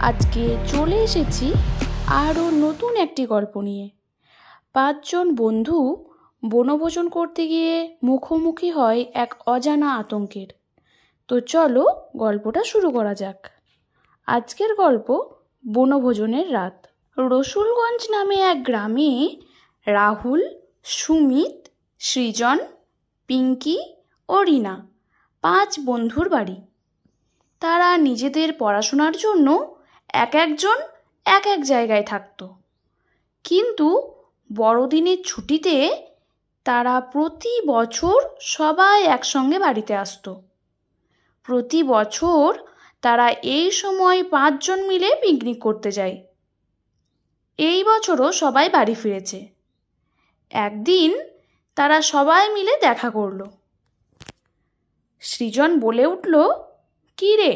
আজকে চলে এসেছি আরও নতুন একটি গল্প নিয়ে। 5 জন বন্ধু বনভোজন করতে গিয়ে মুখোমুখি হয় এক অজানা আতঙ্কের। তো চলো গল্পটা শুরু করা যাক। আজকের গল্প বনভোজনের রাত। রসুলগঞ্জ নামে এক গ্রামে রাহুল, সুমিত, সৃজন, পিঙ্কি ও রিনা 5 বন্ধুর বাড়ি। তারা নিজেদের পড়াশোনার জন্য একজন এক জায়গায় থাকত, কিন্তু বড়দিনের ছুটিতে তারা প্রতি বছর সবাই একসঙ্গে বাড়িতে আসতো। প্রতি বছর তারা এই সময় 5 জন মিলে পিকনিক করতে যায়। এই বছরও সবাই বাড়ি ফিরেছে। একদিন তারা সবাই মিলে দেখা করলো। সৃজন বলে উঠল, "কি রে,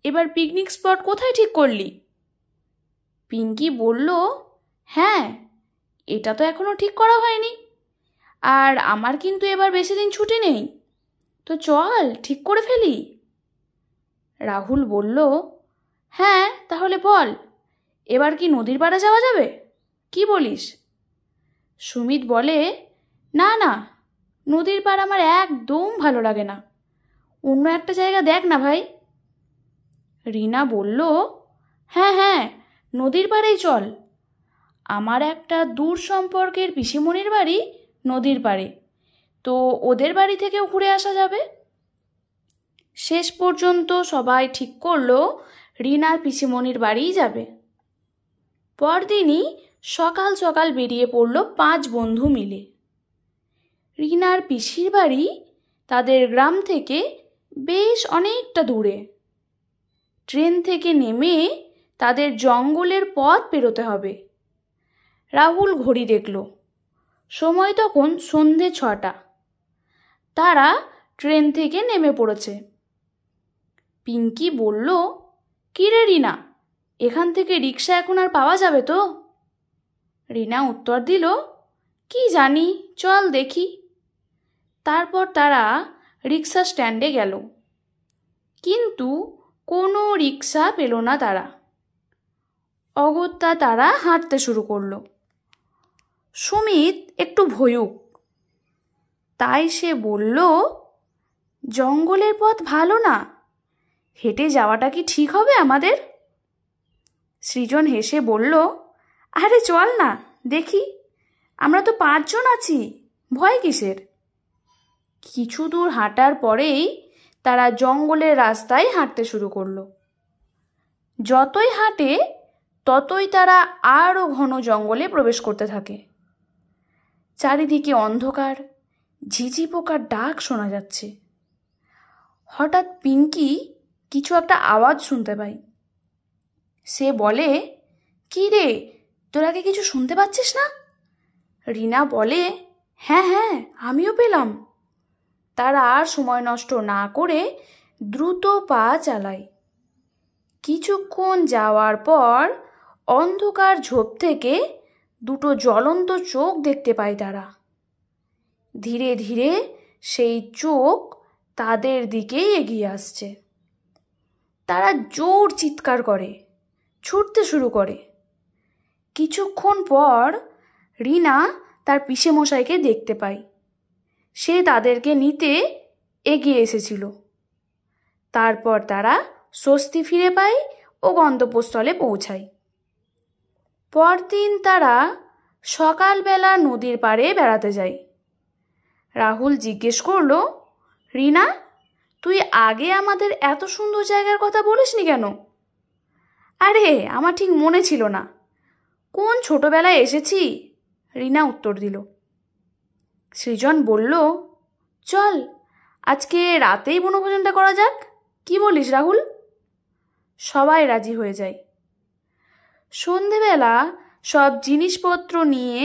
এবার পিকনিক স্পট কোথায় ঠিক করলি?" পিঙ্কি বলল, "হ্যাঁ, এটা তো এখনো ঠিক করা হয়নি, আর আমার কিন্তু এবার বেশি দিন ছুটি নেই, তো চল ঠিক করে ফেলি।" রাহুল বলল, "হ্যাঁ, তাহলে বল, এবার কি নদীর পাড়ে যাওয়া যাবে? কি বলিস?" সুমিত বলে, "না না, নদীর পাড় আমার একদম ভালো লাগে না, অন্য একটা জায়গা দেখ না ভাই।" রিনা বলল, "হ্যাঁ হ্যাঁ, নদীর পাড়েই চল, আমার একটা দূর সম্পর্কের পিসিমণির বাড়ি নদীর পাড়ে, তো ওদের বাড়ি থেকেও ঘুরে আসা যাবে।" শেষ পর্যন্ত সবাই ঠিক করলো রিনার পিসিমণির বাড়িই যাবে। পরদিনই সকাল সকাল বেরিয়ে পড়ল 5 বন্ধু মিলে। রিনার পিসির বাড়ি তাদের গ্রাম থেকে বেশ অনেকটা দূরে। ট্রেন থেকে নেমে তাদের জঙ্গলের পথ পেরোতে হবে। রাহুল ঘড়ি দেখল, সময় তখন সন্ধে 6টা। তারা ট্রেন থেকে নেমে পড়েছে। পিঙ্কি বলল, "কি রে রিনা, এখান থেকে রিক্সা এখন আর পাওয়া যাবে তো?" রিনা উত্তর দিল, "কি জানি, চল দেখি।" তারপর তারা রিক্সা স্ট্যান্ডে গেল, কিন্তু কোনো রিক্সা পেল না তারা। অগত্যা তারা হাঁটতে শুরু করলো। সুমিত একটু ভয়ুক, তাই সে বলল, "জঙ্গলের পথ ভালো না, হেঁটে যাওয়াটা কি ঠিক হবে আমাদের?" সৃজন হেসে বলল, "আরে চল না, দেখি, আমরা তো 5 জন আছি, ভয় কিসের?" কিছু দূর হাঁটার পরেই তারা জঙ্গলের রাস্তায় হাঁটতে শুরু করলো। যতই হাঁটে ততই তারা আরও ঘন জঙ্গলে প্রবেশ করতে থাকে। চারিদিকে অন্ধকার, ঝিঝি পোকার ডাক শোনা যাচ্ছে। হঠাৎ পিঙ্কি কিছু একটা আওয়াজ শুনতে পায়। সে বলে, "কি রে, তোরা কি কিছু শুনতে পাচ্ছিস না?" রিনা বলে, "হ্যাঁ হ্যাঁ, আমিও পেলাম।" তারা আর সময় নষ্ট না করে দ্রুত পা চালায়। কিছুক্ষণ যাওয়ার পর অন্ধকার ঝোপ থেকে 2টো জ্বলন্ত চোখ দেখতে পায় তারা। ধীরে ধীরে সেই চোখ তাদের দিকেই এগিয়ে আসছে। তারা জোর চিৎকার করে, ছুটতে শুরু করে। কিছুক্ষণ পর রিনা তার পিসেমশাইকে দেখতে পায়। সে তাদেরকে নিতে এগিয়ে এসেছিল। তারপর তারা স্বস্তি ফিরে পায় ও গন্তব্যস্থলে পৌঁছায়। পরদিন তারা সকালবেলা নদীর পাড়ে বেড়াতে যায়। রাহুল জিজ্ঞেস করলো, "রিনা, তুই আগে আমাদের এত সুন্দর জায়গার কথা বলিসনি কেন?" "আরে, আমার ঠিক মনে ছিল না, কোন ছোটবেলায় এসেছি," রিনা উত্তর দিল। সৃজন বলল, "চল, আজকে রাতেই বনভোজনটা করা যাক, কি বলিস রাহুল?" সবাই রাজি হয়ে যায়। সন্ধেবেলা সব জিনিসপত্র নিয়ে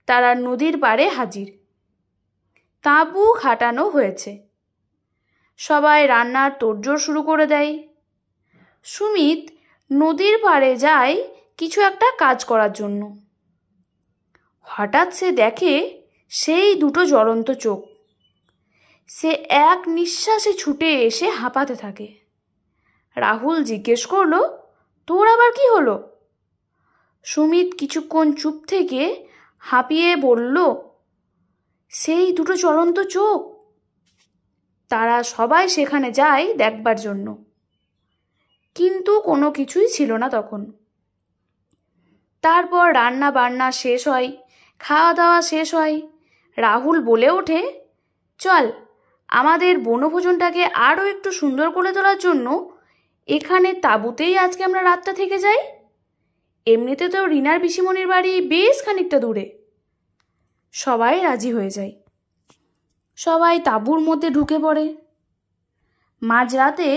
তারা নদীর পাড়ে হাজির। তাঁবু খাটানো হয়েছে। সবাই রান্নার তোড়জোড় শুরু করে দেয়। সুমিত নদীর পাড়ে যায় কিছু একটা কাজ করার জন্য। হঠাৎ সে দেখে সেই 2টো জ্বলন্ত চোখ। সে এক নিঃশ্বাসে ছুটে এসে হাঁপাতে থাকে। রাহুল জিজ্ঞেস করলো, তোর আবার কি হলো? সুমিত কিছুক্ষণ চুপ থেকে হাঁপিয়ে বলল, সেই দুটো জ্বলন্ত চোখ। তারা সবাই সেখানে যায় দেখবার জন্য, কিন্তু কোনো কিছুই ছিল না তখন। তারপর রান্না বান্না শেষ হয়, খাওয়া দাওয়া শেষ হয়। রাহুল বলে ওঠে, চল আমাদের বনভোজনটাকে আরও একটু সুন্দর করে তোলার জন্য এখানে তাঁবুতেই আজকে আমরা রাতটা থেকে যাই। এমনিতে তো রিনার পিসিমণির বাড়ি বেশ খানিকটা দূরে। সবাই রাজি হয়ে যায়। সবাই তাঁবুর মধ্যে ঢুকে পড়ে। মাঝরাতে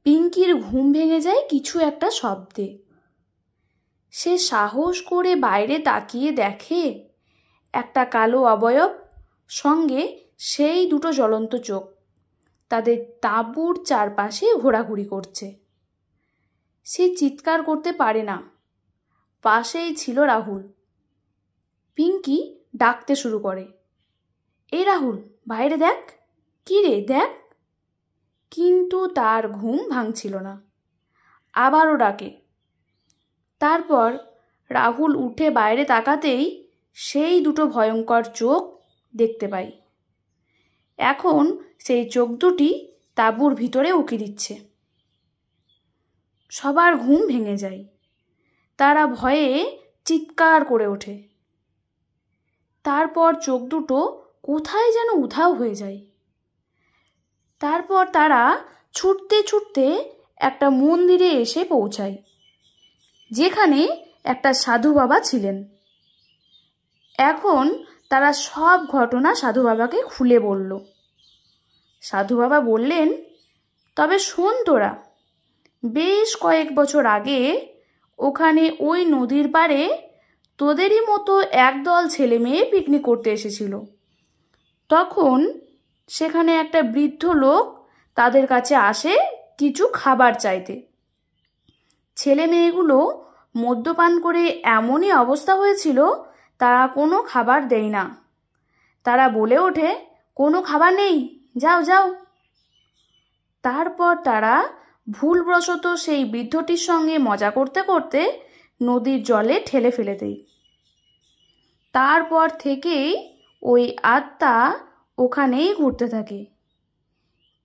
পিঙ্কির ঘুম ভেঙে যায় কিছু একটা শব্দে। সে সাহস করে বাইরে তাকিয়ে দেখে একটা কালো অবয়ব, সঙ্গে সেই দুটো জ্বলন্ত চোখ তাদের তাঁবুর চারপাশে ঘোরাঘুরি করছে। সে চিৎকার করতে পারে না। পাশেই ছিল রাহুল। পিঙ্কি ডাকতে শুরু করে, এই রাহুল, বাইরে দেখ। কি রে, দেখ। কিন্তু তার ঘুম ভাঙছিল না। আবারও ডাকে। তারপর রাহুল উঠে বাইরে তাকাতেই সেই দুটো ভয়ঙ্কর চোখ দেখতে পাই। এখন সেই চোখ দুটি তাঁবুর ভিতরে উকি দিচ্ছে। সবার ঘুম ভেঙে যায়। তারা ভয়ে চিৎকার করে ওঠে। তারপর চোখ দুটো কোথায় যেন উধাও হয়ে যায়। তারপর তারা ছুটতে ছুটতে একটা মন্দিরে এসে পৌঁছায়, যেখানে একটা সাধু বাবা ছিলেন। এখন তারা সব ঘটনা সাধু বাবাকে খুলে বলল। সাধু বাবা বললেন, তবে শোন তোরা, বেশ কয়েক বছর আগে ওখানে ওই নদীর পাড়ে তোদেরই মতো একদল ছেলে মেয়ে পিকনিক করতে এসেছিল। তখন সেখানে একটা বৃদ্ধ লোক তাদের কাছে আসে কিছু খাবার চাইতে। ছেলে মেয়েগুলো মদ্যপান করে এমনই অবস্থা হয়েছিল, তারা কোনো খাবার দেয় না। তারা বলে ওঠে, কোনো খাবার নেই, যাও যাও। তারপর তারা ভুলবশত সেই বৃদ্ধটির সঙ্গে মজা করতে করতে নদীর জলে ঠেলে ফেলে দেয়। তারপর থেকেই ওই আত্মা ওখানেই ঘুরতে থাকে।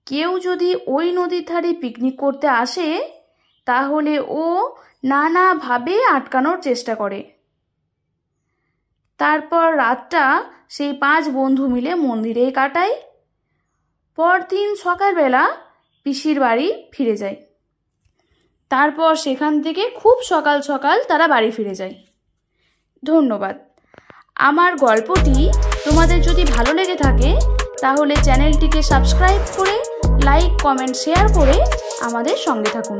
কেউ যদি ওই নদীর ধারে পিকনিক করতে আসে, তাহলে ও নানাভাবে আটকানোর চেষ্টা করে। তারপর রাতটা সেই 5 বন্ধু মিলে মন্দিরেই কাটায়। পরদিন সকালবেলা পিসির বাড়ি ফিরে যায়। তারপর সেখান থেকে খুব সকাল সকাল তারা বাড়ি ফিরে যায়। ধন্যবাদ। আমার গল্পটি তোমাদের যদি ভালো লেগে থাকে, তাহলে চ্যানেলটিকে সাবস্ক্রাইব করে লাইক, কমেন্ট, শেয়ার করে আমাদের সঙ্গে থাকুন।